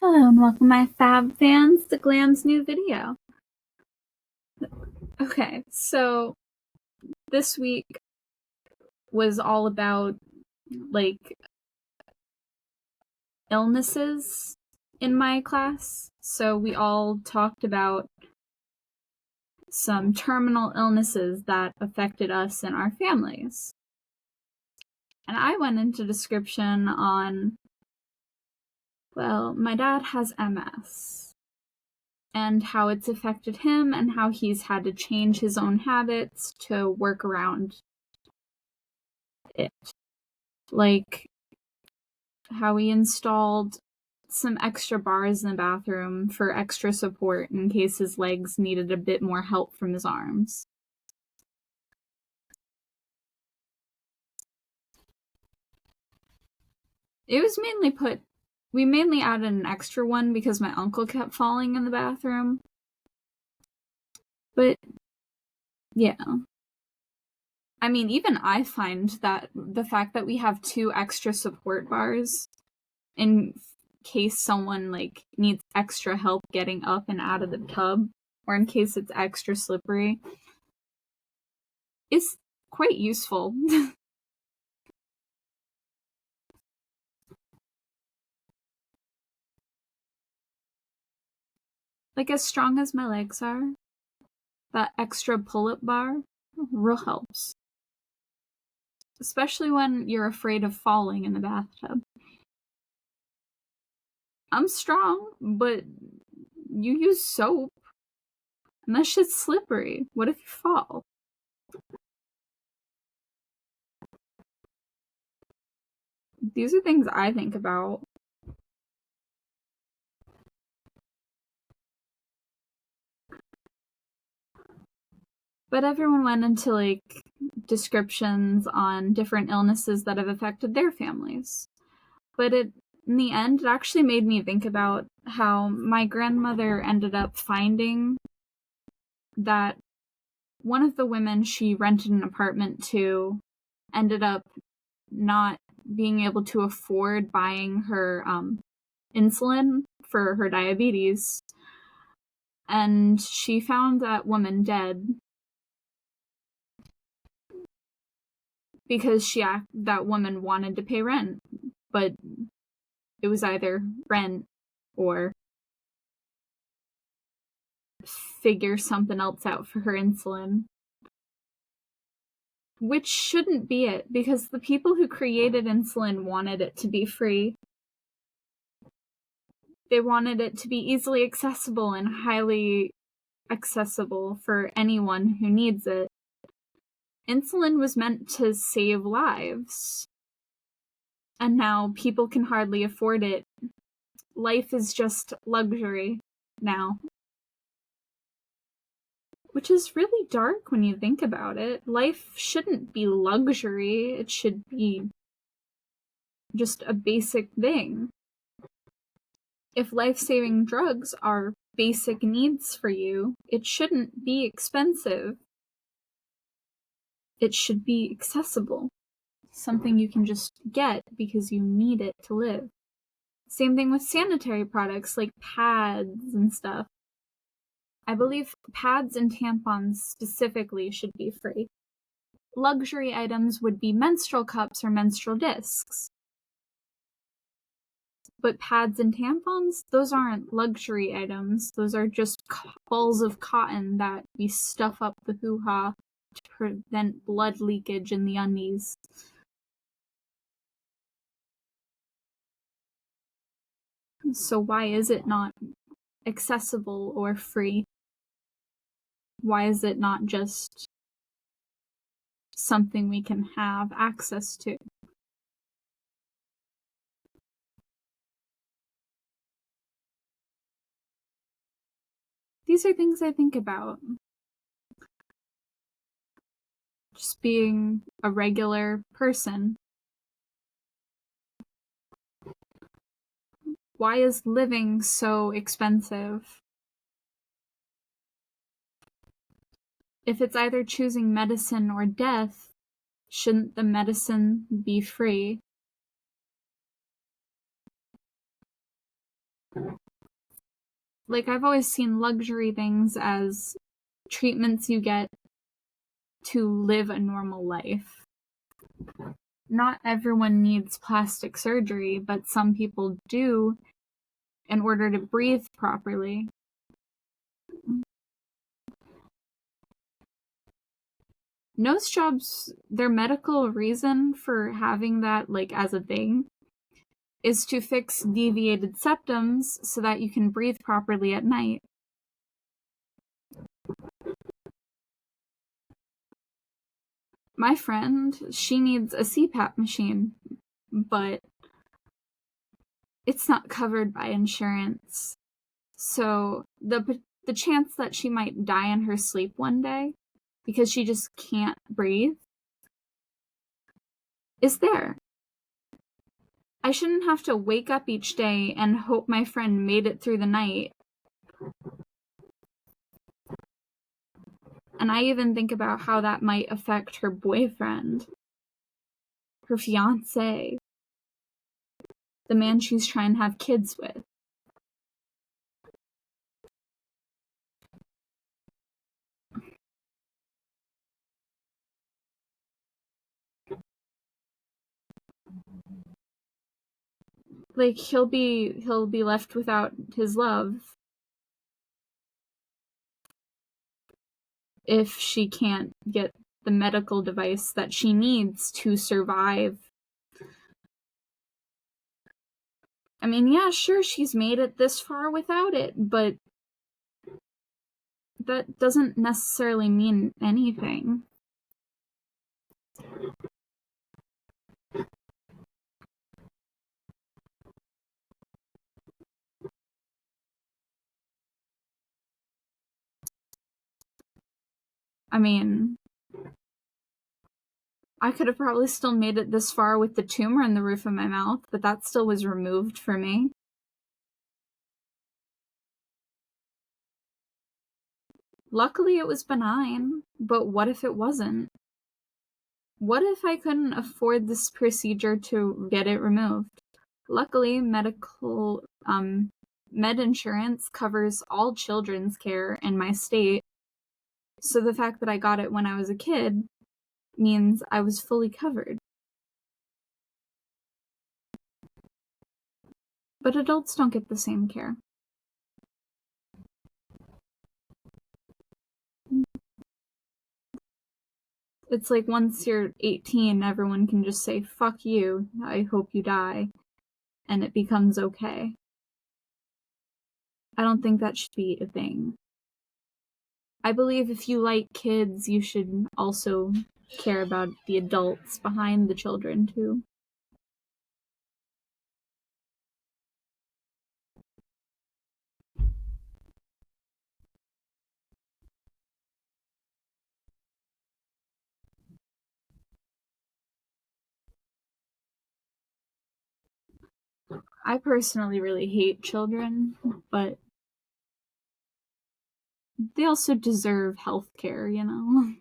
Hello and welcome my fab fans to Glam's new video. Okay, so this week was all about illnesses in my class. So we all talked about some terminal illnesses that affected us and our families. And I went into description on, well, my dad has MS and how it's affected him and how he's had to change his own habits to work around it. Like how he installed some extra bars in the bathroom for extra support in case his legs needed a bit more help from his arms. It was we mainly added an extra one because my uncle kept falling in the bathroom. But yeah. I mean, even I find that the fact that we have 2 extra support bars in case someone needs extra help getting up and out of the tub, or in case it's extra slippery, is quite useful. As strong as my legs are, that extra pull-up bar real helps. Especially when you're afraid of falling in the bathtub. I'm strong, but you use soap. And that shit's slippery. What if you fall? These are things I think about. But everyone went into descriptions on different illnesses that have affected their families. But in the end, it actually made me think about how my grandmother ended up finding that one of the women she rented an apartment to ended up not being able to afford buying her insulin for her diabetes. And she found that woman dead because that woman wanted to pay rent, but it was either rent or figure something else out for her insulin. Which shouldn't be it, because the people who created insulin wanted it to be free. They wanted it to be easily accessible and highly accessible for anyone who needs it. Insulin was meant to save lives. And now people can hardly afford it. Life is just luxury now. Which is really dark when you think about it. Life shouldn't be luxury. It should be just a basic thing. If life-saving drugs are basic needs for you, it shouldn't be expensive. It should be accessible. Something you can just get because you need it to live. Same thing with sanitary products like pads and stuff. I believe pads and tampons specifically should be free. Luxury items would be menstrual cups or menstrual discs. But pads and tampons, those aren't luxury items. Those are just balls of cotton that we stuff up the hoo-ha to prevent blood leakage in the undies. So why is it not accessible or free? Why is it not just something we can have access to? These are things I think about. Just being a regular person. Why is living so expensive? If it's either choosing medicine or death, shouldn't the medicine be free? like, I've always seen luxury things as treatments you get to live a normal life. Not everyone needs plastic surgery, but some people do in order to breathe properly. Nose jobs, their medical reason for having that, like, as a thing is to fix deviated septums so that you can breathe properly at night. My friend, she needs a CPAP machine, but it's not covered by insurance. So the chance that she might die in her sleep one day because she just can't breathe is there. I shouldn't have to wake up each day and hope my friend made it through the night. And I even think about how that might affect her boyfriend, her fiancé, the man she's trying to have kids with. Like, he'll be left without his love if she can't get the medical device that she needs to survive. I mean, yeah, sure, she's made it this far without it, but that doesn't necessarily mean anything. I mean, I could have probably still made it this far with the tumor in the roof of my mouth, but that still was removed for me. Luckily, it was benign, but what if it wasn't? What if I couldn't afford this procedure to get it removed? Luckily, med insurance covers all children's care in my state, so the fact that I got it when I was a kid means I was fully covered. But adults don't get the same care. It's like once you're 18, everyone can just say, fuck you, I hope you die, and it becomes okay. I don't think that should be a thing. I believe if you like kids, you should also care about the adults behind the children, too. I personally really hate children, but they also deserve healthcare, you know?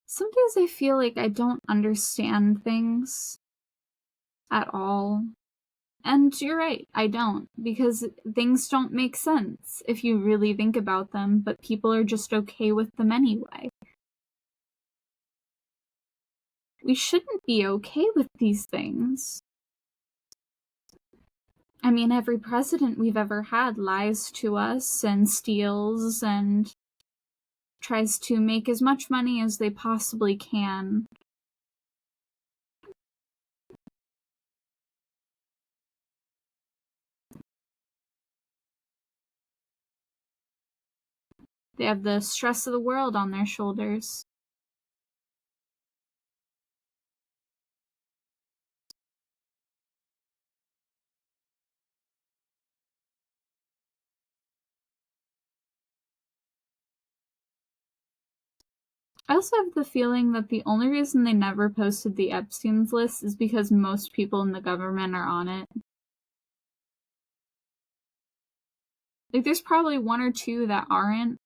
Some days I feel like I don't understand things at all. And you're right, I don't, because things don't make sense if you really think about them, but people are just okay with them anyway. We shouldn't be okay with these things. I mean, every president we've ever had lies to us and steals and tries to make as much money as they possibly can. They have the stress of the world on their shoulders. I also have the feeling that the only reason they never posted the Epstein's list is because most people in the government are on it. Like, there's probably one or two that aren't,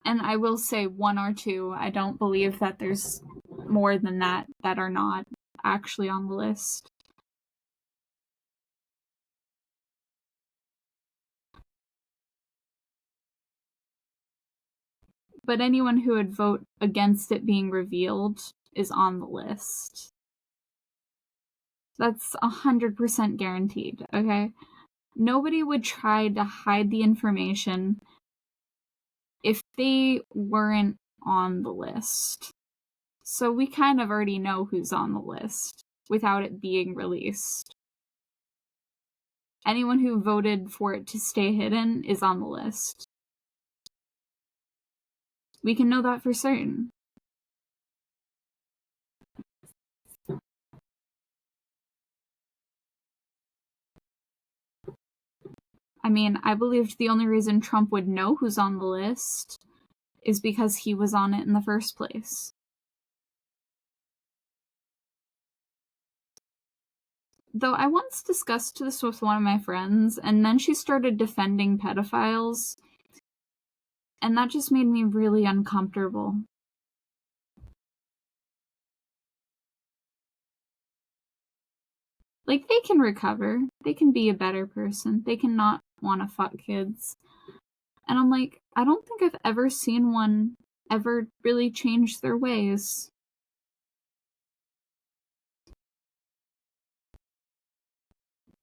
And I will say 1 or 2. I don't believe that there's more than that are not actually on the list. But anyone who would vote against it being revealed is on the list. That's 100% guaranteed, okay? Nobody would try to hide the information if they weren't on the list. So we kind of already know who's on the list without it being released. Anyone who voted for it to stay hidden is on the list. We can know that for certain. I mean, I believed the only reason Trump would know who's on the list is because he was on it in the first place. Though I once discussed this with one of my friends, and then she started defending pedophiles, and that just made me really uncomfortable. Like, they can recover. They can be a better person. They can not want to fuck kids. And I'm like, I don't think I've ever seen one ever really change their ways.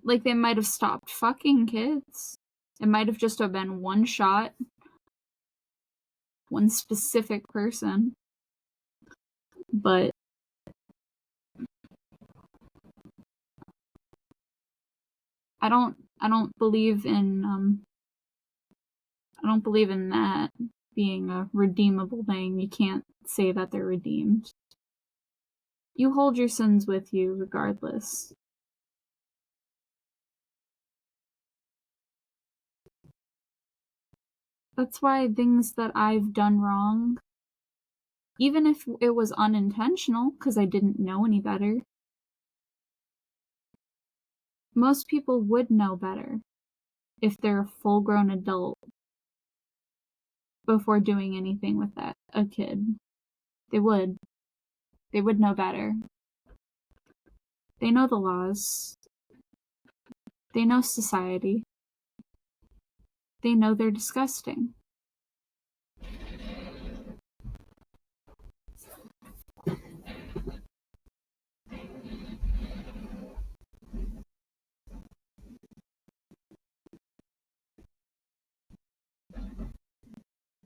Like, they might have stopped fucking kids. It might have just been one shot. One specific person. But I don't believe in that being a redeemable thing. You can't say that they're redeemed. You hold your sins with you regardless. That's why things that I've done wrong, even if it was unintentional, because I didn't know any better, most people would know better if they're a full-grown adult before doing anything with a kid. They would know better. They know the laws. They know society. They know they're disgusting.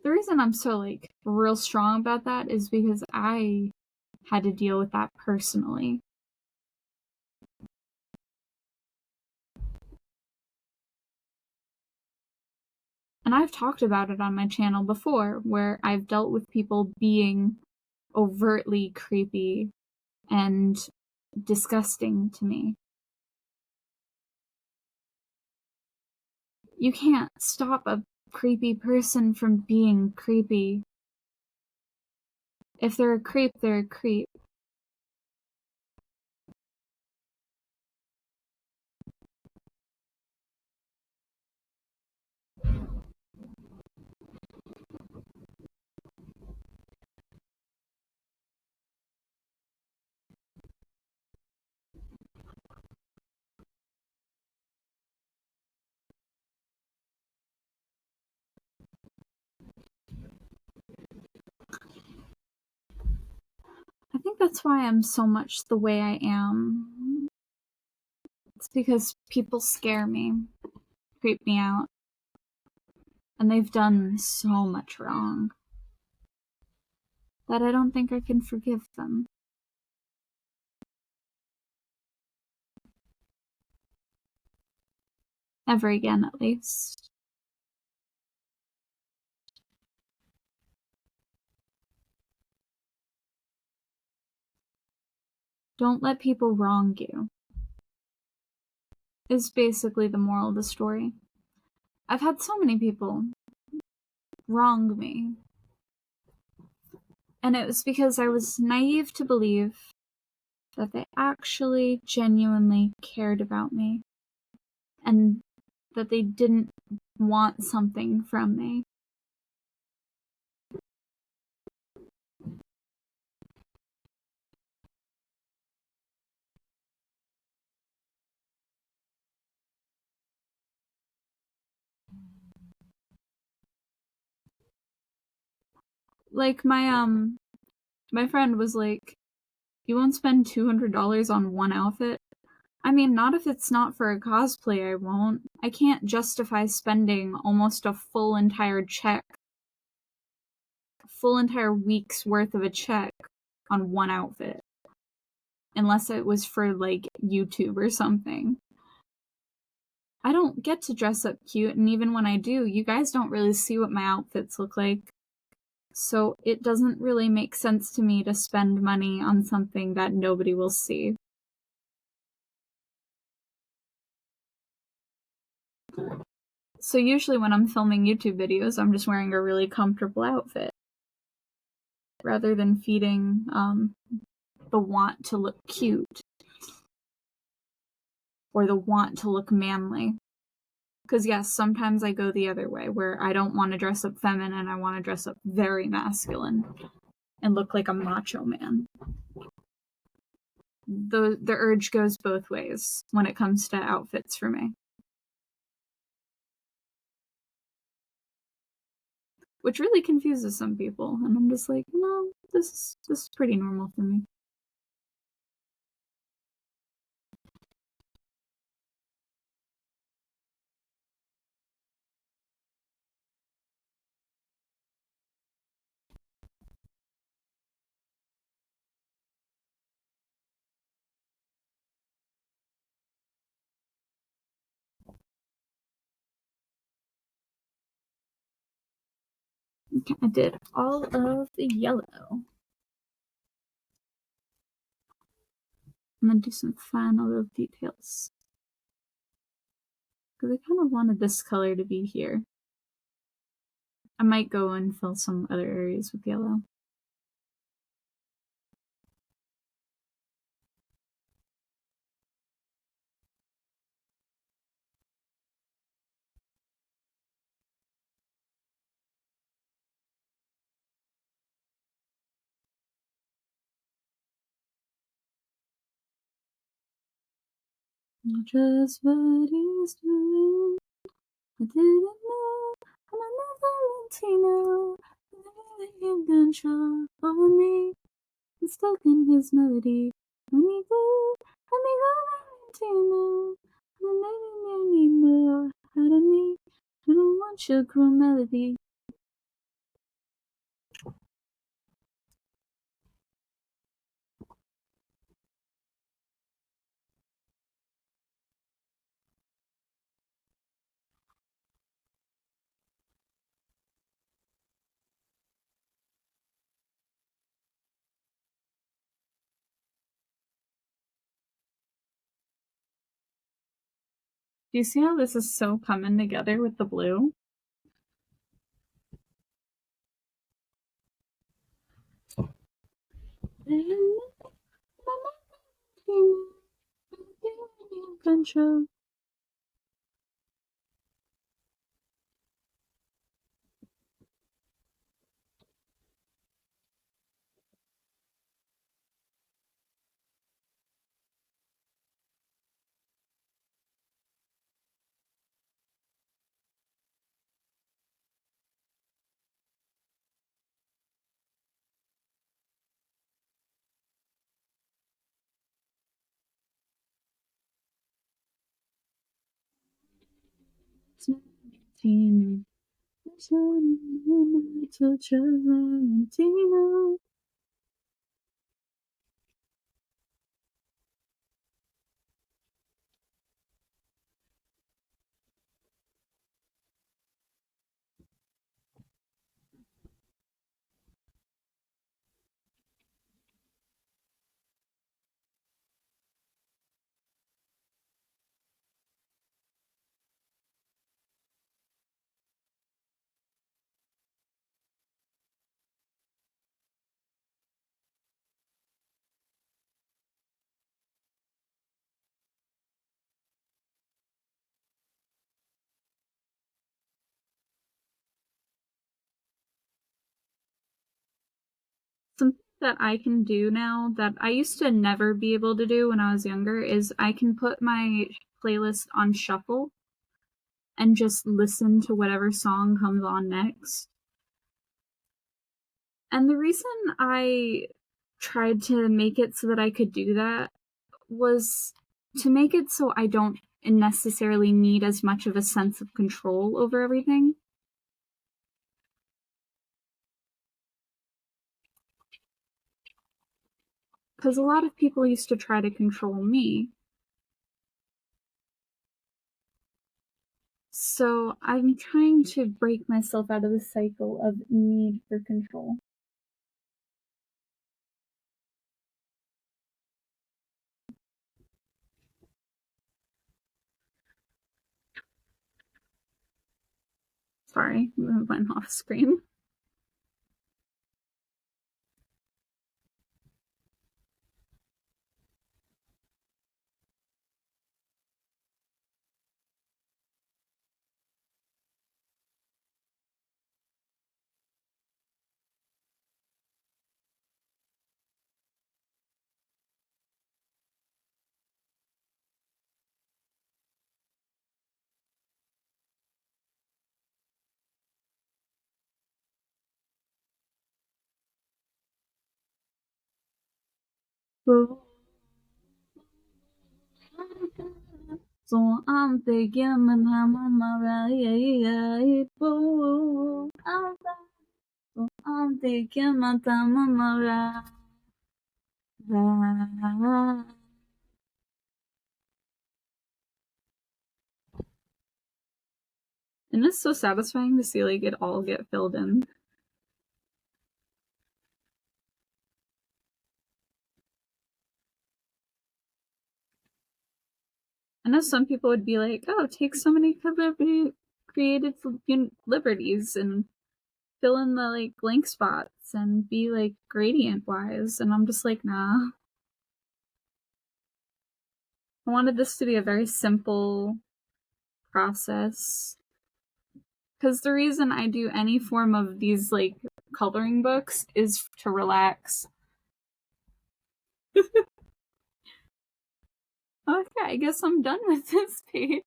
The reason I'm so, real strong about that is because I had to deal with that personally. And I've talked about it on my channel before, where I've dealt with people being overtly creepy and disgusting to me. You can't stop a creepy person from being creepy. If they're a creep, they're a creep. I think that's why I'm so much the way I am. It's because people scare me, creep me out, and they've done so much wrong that I don't think I can forgive them. Ever again, at least. Don't let people wrong you, is basically the moral of the story. I've had so many people wrong me. And it was because I was naive to believe that they actually genuinely cared about me. And that they didn't want something from me. Like my friend was like, "You won't spend $200 on one outfit?" I mean, not if it's not for a cosplay, I won't. I can't justify spending almost a full entire week's worth of a check on one outfit. Unless it was for, like, YouTube or something. I don't get to dress up cute, and even when I do, you guys don't really see what my outfits look like. So it doesn't really make sense to me to spend money on something that nobody will see. So usually when I'm filming YouTube videos, I'm just wearing a really comfortable outfit rather than feeding the want to look cute or the want to look manly. Because yes, sometimes I go the other way, where I don't want to dress up feminine, I want to dress up very masculine and look like a macho man. The urge goes both ways when it comes to outfits for me. Which really confuses some people, and I'm just like, no, this is pretty normal for me. Okay, I did all of the yellow. I'm gonna do some final little details. Because I kind of wanted this color to be here. I might go and fill some other areas with yellow. Just what he's doing. I didn't know, and I never meant to know. That he control over me. I'm stuck in his melody. Let me go, Valentino. And maybe I need more out of me. I don't want your cruel melody. Do you see how this is so coming together with the blue? Control. Valentino. Something that I can do now that I used to never be able to do when I was younger is I can put my playlist on shuffle and just listen to whatever song comes on next. And the reason I tried to make it so that I could do that was to make it so I don't necessarily need as much of a sense of control over everything. Because a lot of people used to try to control me. So I'm trying to break myself out of the cycle of need for control. Sorry, I went off screen. So I'm thinking that I'm on my right. So I'm thinking that I'm on my right. And it's so satisfying to see like it all get filled in. I know some people would be like, "Oh, take so many creative liberties and fill in the like blank spots and be like gradient wise," and I'm just like, nah. I wanted this to be a very simple process. Because the reason I do any form of these like coloring books is to relax. Okay, I guess I'm done with this page.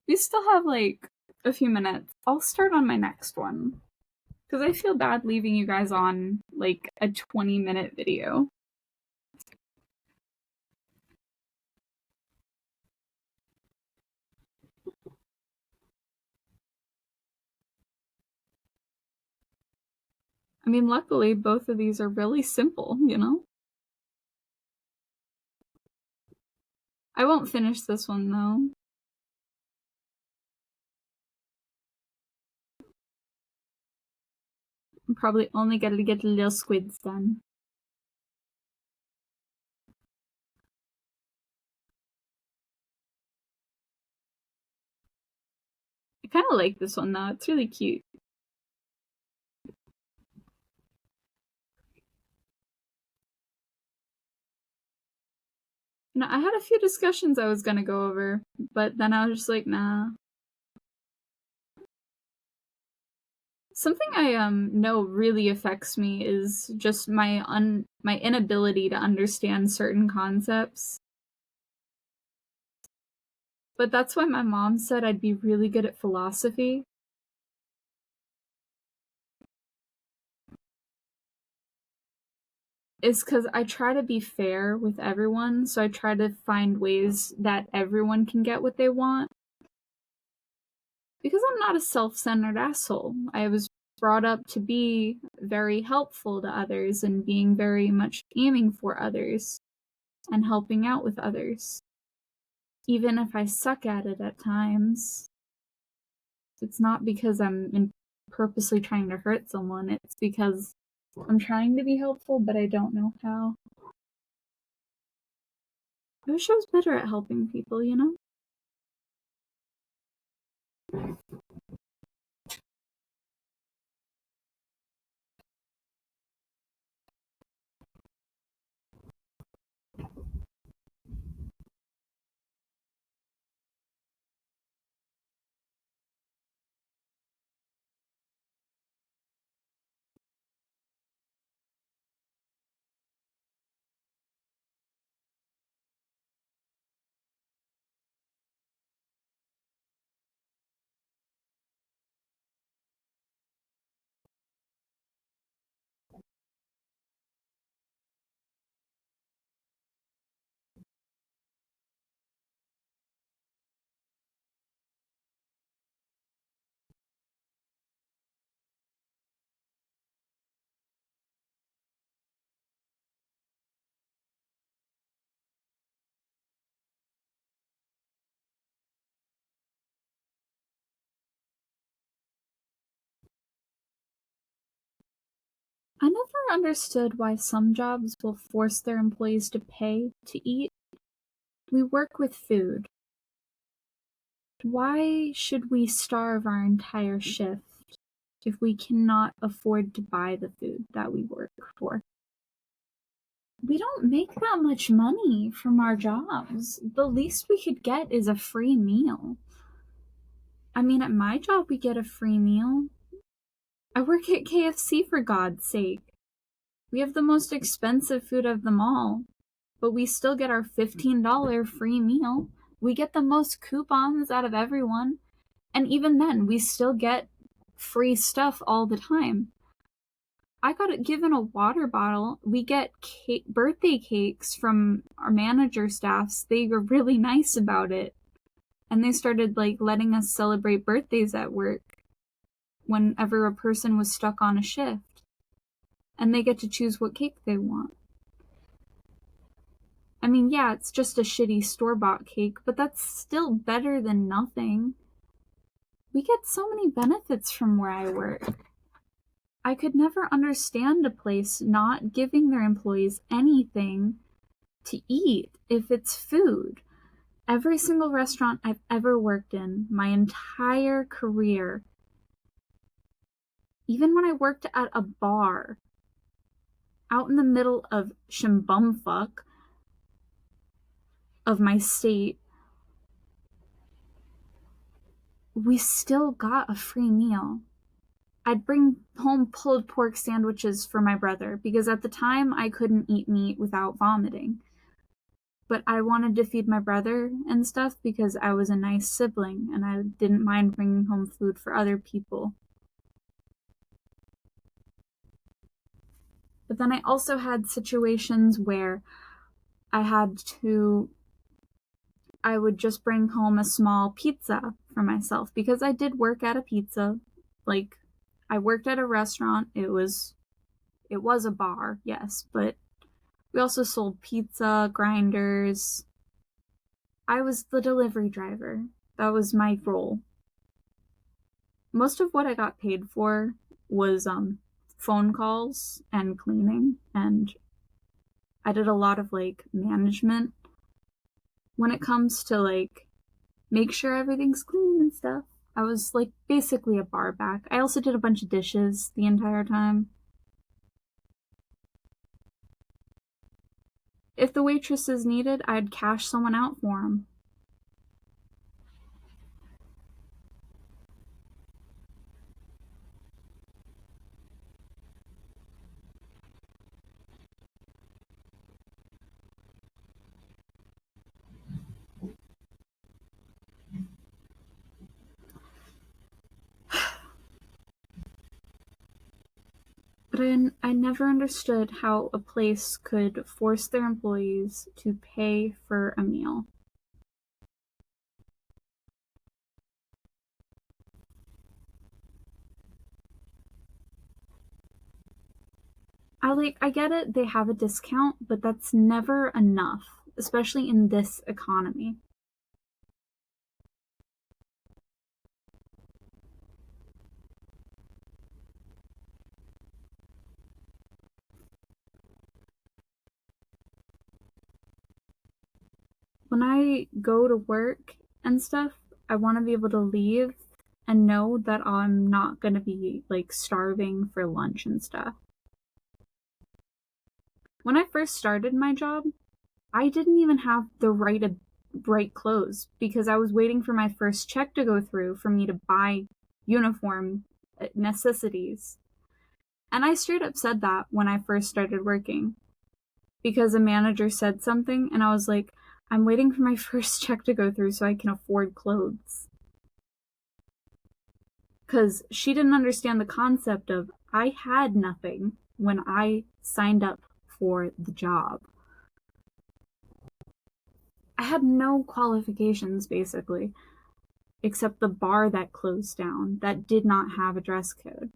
We still have like a few minutes. I'll start on my next one. Because I feel bad leaving you guys on like a 20-minute video. I mean, luckily, both of these are really simple, you know? I won't finish this one though. I'm probably only gonna get the little squids done. I kind of like this one though. It's really cute. You know, I had a few discussions I was gonna go over, but then I was just like, nah. Something I know really affects me is just my inability to understand certain concepts. But that's why my mom said I'd be really good at philosophy. Is because I try to be fair with everyone, so I try to find ways that everyone can get what they want. Because I'm not a self-centered asshole. I was brought up to be very helpful to others and being very much aiming for others and helping out with others. Even if I suck at it at times, it's not because I'm purposely trying to hurt someone, it's because I'm trying to be helpful, but I don't know how. I wish I was better at helping people, you know? I never understood why some jobs will force their employees to pay to eat. We work with food. Why should we starve our entire shift if we cannot afford to buy the food that we work for? We don't make that much money from our jobs. The least we could get is a free meal. I mean, at my job, we get a free meal. I work at KFC, for God's sake. We have the most expensive food of them all, but we still get our $15 free meal. We get the most coupons out of everyone, and even then, we still get free stuff all the time. I got given a water bottle. We get birthday cakes from our manager staffs. They were really nice about it. And they started letting us celebrate birthdays at work whenever a person was stuck on a shift. And they get to choose what cake they want. I mean, yeah, it's just a shitty store-bought cake, but that's still better than nothing. We get so many benefits from where I work. I could never understand a place not giving their employees anything to eat if it's food. Every single restaurant I've ever worked in, my entire career, even when I worked at a bar out in the middle of Shimbumfuck of my state, we still got a free meal. I'd bring home pulled pork sandwiches for my brother because at the time I couldn't eat meat without vomiting. But I wanted to feed my brother and stuff because I was a nice sibling and I didn't mind bringing home food for other people. But then I also had situations where I would just bring home a small pizza for myself because I did work at a pizza. I worked at a restaurant. It was a bar, yes, but we also sold pizza, grinders. I was the delivery driver. That was my role. Most of what I got paid for was phone calls and cleaning, and I did a lot of management when it comes to make sure everything's clean and stuff. I was basically a bar back. I also did a bunch of dishes the entire time. If the waitresses needed, I'd cash someone out for them. But I never understood how a place could force their employees to pay for a meal. I get it, they have a discount, but that's never enough, especially in this economy. When I go to work and stuff, I want to be able to leave and know that I'm not going to be starving for lunch and stuff. When I first started my job, I didn't even have the right clothes because I was waiting for my first check to go through for me to buy uniform necessities. And I straight up said that when I first started working because a manager said something and I was like, I'm waiting for my first check to go through so I can afford clothes. Because she didn't understand the concept of I had nothing when I signed up for the job. I had no qualifications, basically, except the bar that closed down that did not have a dress code.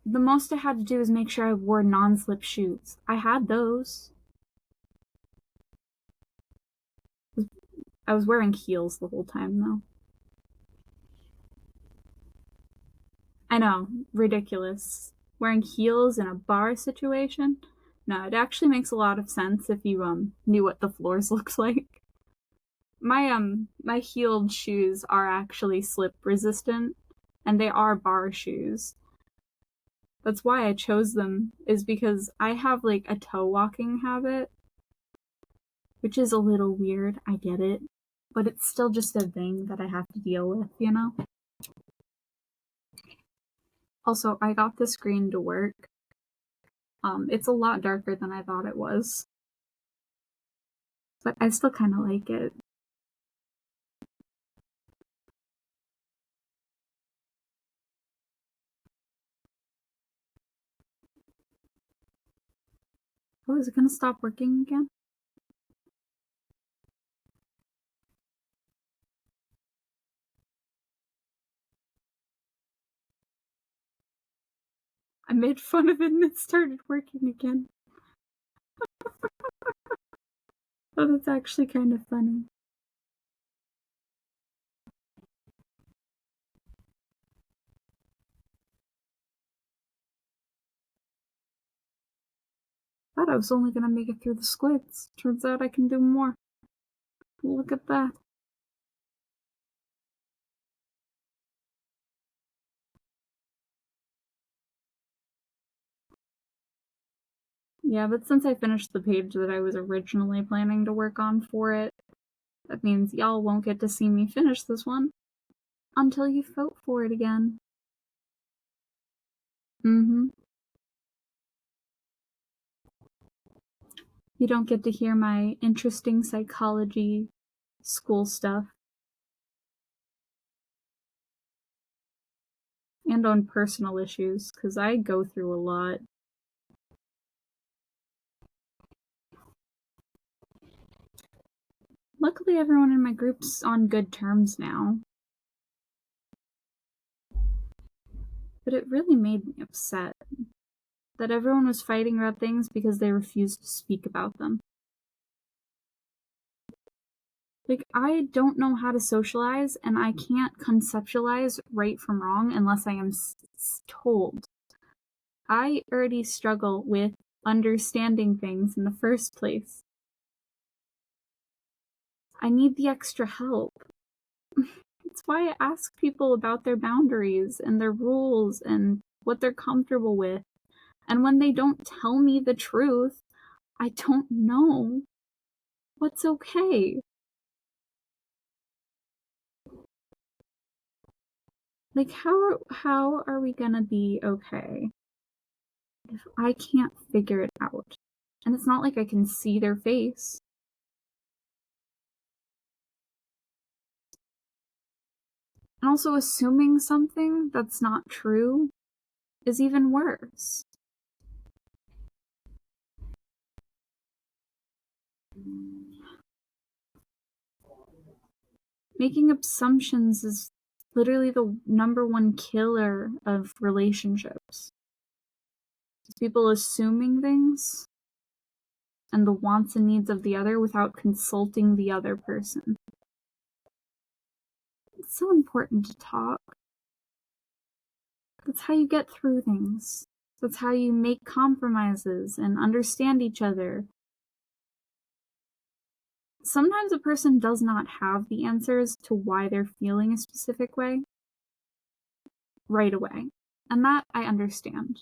The most I had to do was make sure I wore non-slip shoes. I had those. I was wearing heels the whole time, though. I know, ridiculous. Wearing heels in a bar situation? No, it actually makes a lot of sense if you, knew what the floors looked like. My heeled shoes are actually slip resistant, and they are bar shoes. That's why I chose them, is because I have, like, a toe walking habit, which is a little weird, I get it, but it's still just a thing that I have to deal with, you know? Also, I got this green to work. It's a lot darker than I thought it was, but I still kinda like it. Oh, is it gonna stop working again? I made fun of it and it started working again. Oh, that's actually kind of funny. Thought I was only gonna make it through the squids. Turns out I can do more. Look at that. Yeah, but since I finished the page that I was originally planning to work on for it, that means y'all won't get to see me finish this one until you vote for it again. Mm-hmm. You don't get to hear my interesting psychology school stuff. And on personal issues, because I go through a lot. Luckily, everyone in my group's on good terms now. But it really made me upset that everyone was fighting about things because they refused to speak about them. Like, I don't know how to socialize, and I can't conceptualize right from wrong unless I am told. I already struggle with understanding things in the first place. I need the extra help. It's why I ask people about their boundaries and their rules and what they're comfortable with. And when they don't tell me the truth, I don't know what's okay. Like, how are we gonna be okay if I can't figure it out? And it's not like I can see their face. And also, assuming something that's not true is even worse. Making assumptions is literally the number one killer of relationships. People assuming things and the wants and needs of the other without consulting the other person. It's so important to talk. That's how you get through things. That's how you make compromises and understand each other. Sometimes a person does not have the answers to why they're feeling a specific way right away. And that I understand.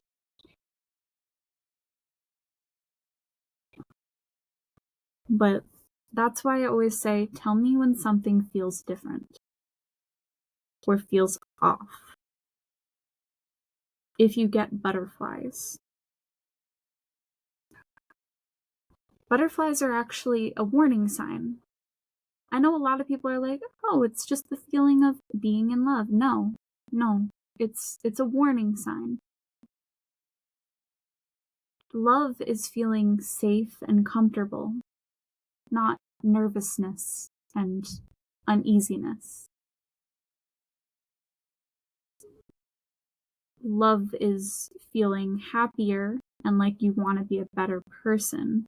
But that's why I always say, tell me when something feels different or feels off. If you get butterflies. Butterflies are actually a warning sign. I know a lot of people are like, oh, it's just the feeling of being in love. No, it's a warning sign. Love is feeling safe and comfortable, not nervousness and uneasiness. Love is feeling happier and like you want to be a better person.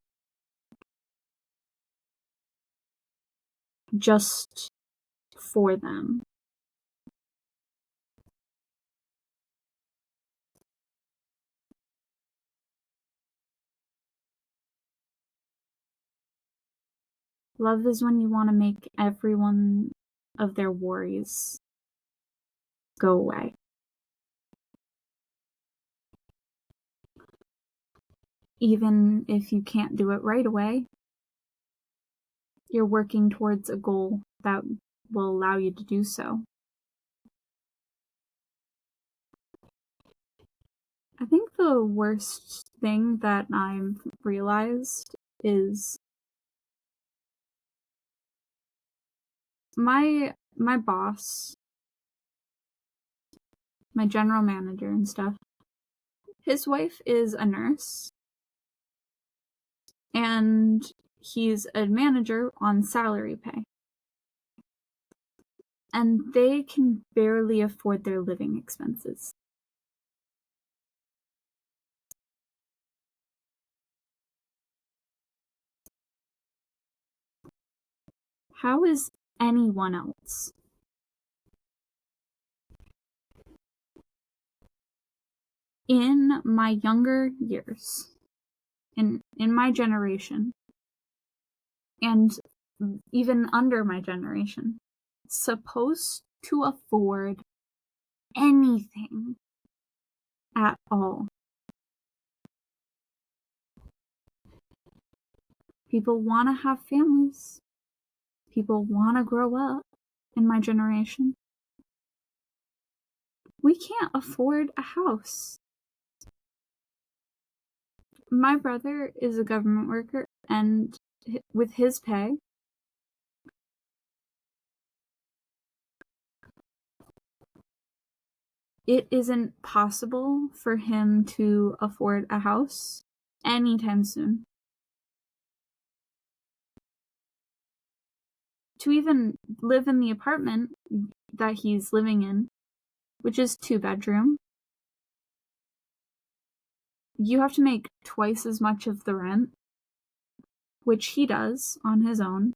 Just for them. Love is when you want to make every one of their worries go away. Even if you can't do it right away, you're working towards a goal that will allow you to do so. I think the worst thing that I've realized is my boss, my general manager and stuff, his wife is a nurse, and he's a manager on salary pay. And they can barely afford their living expenses. How is anyone else? In my younger years, in my generation, and even under my generation, supposed to afford anything at all? People want to have families. People want to grow up in my generation. We can't afford a house. My brother is a government worker, and with his pay, it isn't possible for him to afford a house anytime soon. To even live in the apartment that he's living in, which is 2-bedroom, you have to make twice as much of the rent, which he does on his own.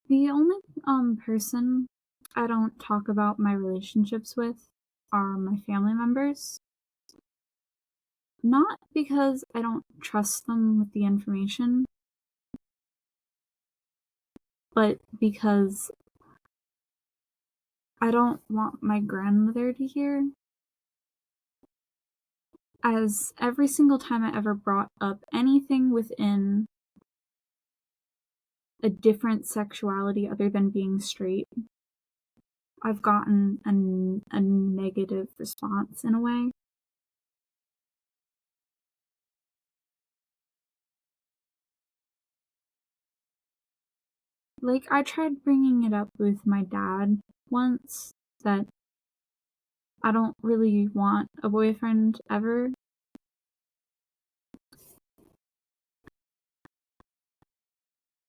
The only person I don't talk about my relationships with are my family members. Not because I don't trust them with the information, but because I don't want my grandmother to hear. As every single time I ever brought up anything within a different sexuality other than being straight, I've gotten a negative response in a way. Like, I tried bringing it up with my dad once, that I don't really want a boyfriend ever.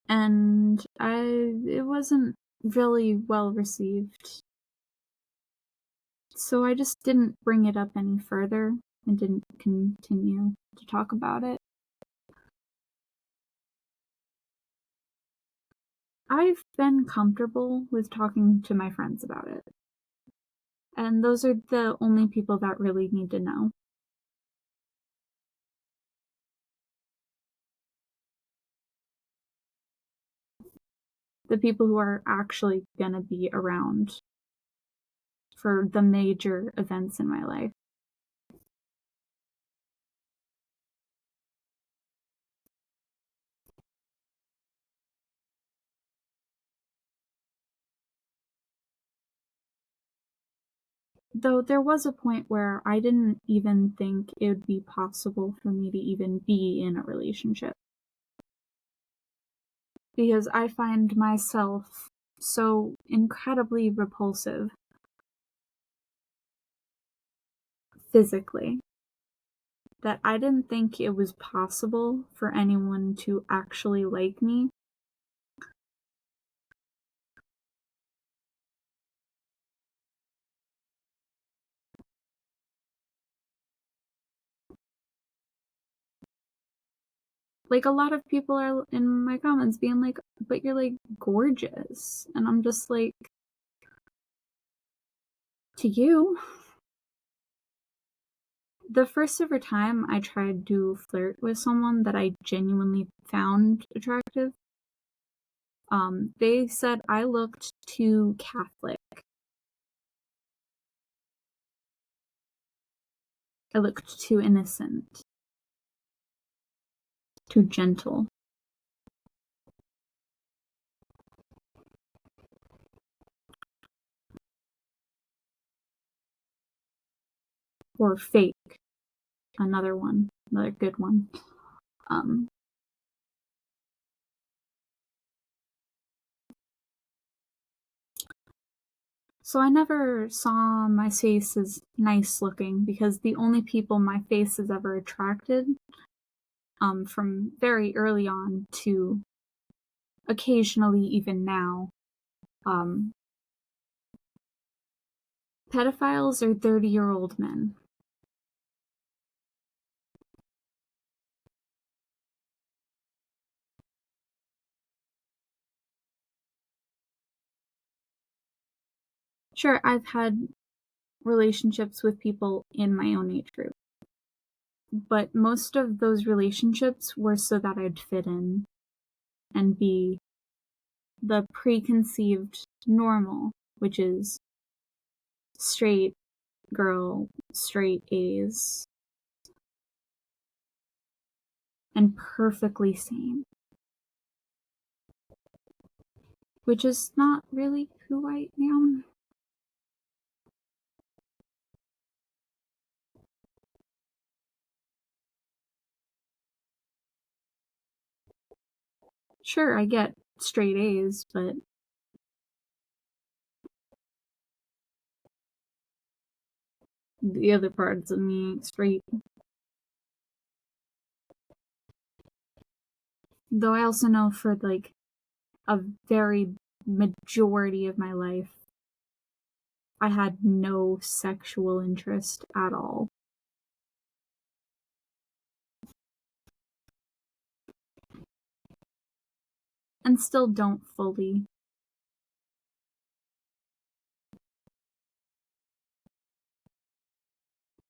And it wasn't really well received. So I just didn't bring it up any further and didn't continue to talk about it. I've been comfortable with talking to my friends about it. And those are the only people that really need to know. the people who are actually gonna be around for the major events in my life. Though there was a point where I didn't even think it would be possible for me to even be in a relationship. Because I find myself so incredibly repulsive physically that I didn't think it was possible for anyone to actually like me. Like, a lot of people are in my comments being like, "But you're, like, gorgeous." And I'm just like, "To you." The first ever time I tried to flirt with someone that I genuinely found attractive, they said I looked too Catholic. I looked too innocent, too gentle, or fake. Another good one. Um, so I never saw my face as nice looking because the only people my face has ever attracted, from very early on to occasionally even now, um, pedophiles are 30-year-old men. Sure, I've had relationships with people in my own age group, but most of those relationships were so that I'd fit in and be the preconceived normal, which is straight girl, straight A's, and perfectly sane, which is not really who I am. Sure, I get straight A's, but the other parts of me ain't straight. Though I also know for like a very majority of my life, I had no sexual interest at all. And still don't fully.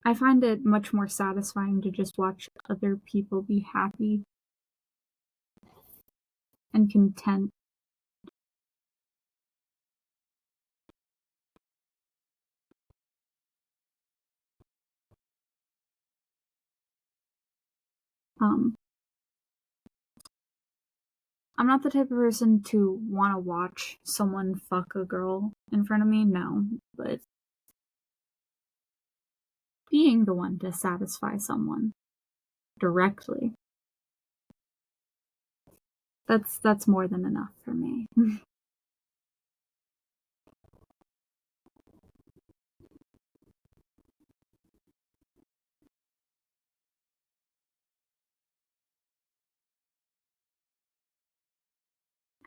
I find it much more satisfying to just watch other people be happy and content. Um, I'm not the type of person to want to watch someone fuck a girl in front of me, no. But being the one to satisfy someone directly, that's more than enough for me.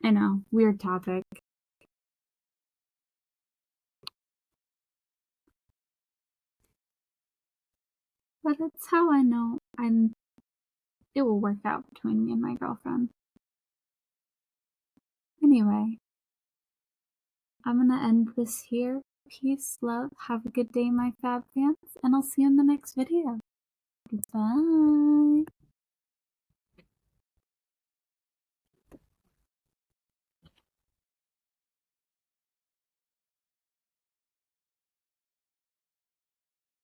I know, weird topic. But it's how I know it will work out between me and my girlfriend. Anyway, I'm gonna end this here. Peace, love, have a good day, my fab fans, and I'll see you in the next video. Goodbye.